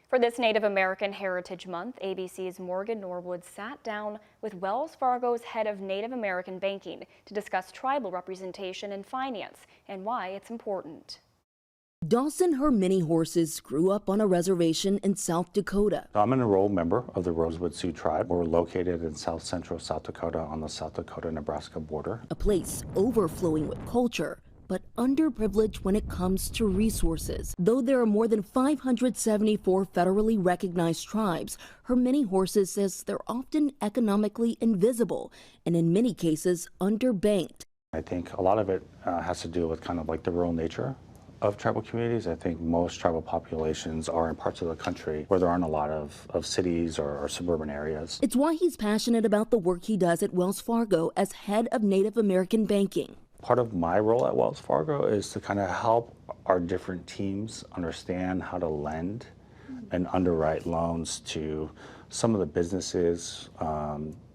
For this Native American Heritage Month, ABC's Morgan Norwood sat down with Wells Fargo's head of Native American banking to discuss tribal representation in finance and why it's important. Dawson Her Many Horses grew up on a reservation in South Dakota. I'm an enrolled member of the Rosewood Sioux tribe. We're located in south central South Dakota on the South Dakota-Nebraska border. A place overflowing with culture, but underprivileged when it comes to resources. Though there are more than 574 federally recognized tribes, Her Many Horses says they're often economically invisible and in many cases underbanked. I think a lot of it has to do with kind of like the rural nature of tribal communities. I think most tribal populations are in parts of the country where there aren't a lot of cities or suburban areas. It's why he's passionate about the work he does at Wells Fargo as head of Native American banking. Part of my role at Wells Fargo is to kind of help our different teams understand how to lend and underwrite loans to some of the businesses,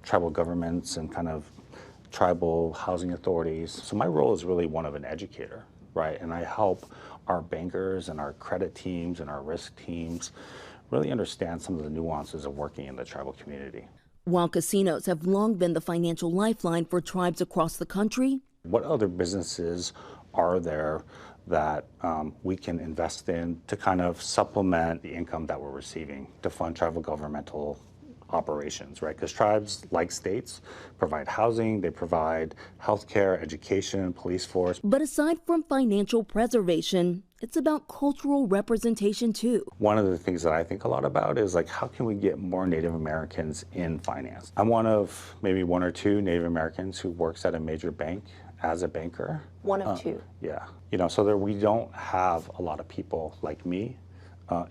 tribal governments, and kind of tribal housing authorities. So my role is really one of an educator, right? And I help our bankers and our credit teams and our risk teams really understand some of the nuances of working in the tribal community. While casinos have long been the financial lifeline for tribes across the country, what other businesses are there that we can invest in to kind of supplement the income that we're receiving to fund tribal governmental operations, right? Because tribes, like states, provide housing, they provide healthcare, education, police force. But aside from financial preservation, it's about cultural representation too. One of the things that I think a lot about is like, how can we get more Native Americans in finance? I'm one of maybe one or two Native Americans who works at a major bank as a banker. One of two. Yeah, so that we don't have a lot of people like me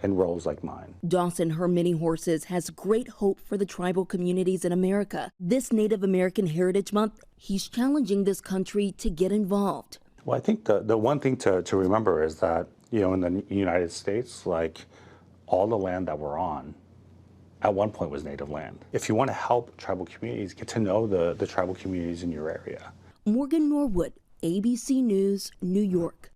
in roles like mine. Dawson Her Many Horses has great hope for the tribal communities in America. This Native American Heritage Month, he's challenging this country to get involved. Well, I think the one thing to remember is that, in the United States, like all the land that we're on at one point was native land. If you want to help tribal communities, get to know the tribal communities in your area. Morgan Norwood, ABC News, New York.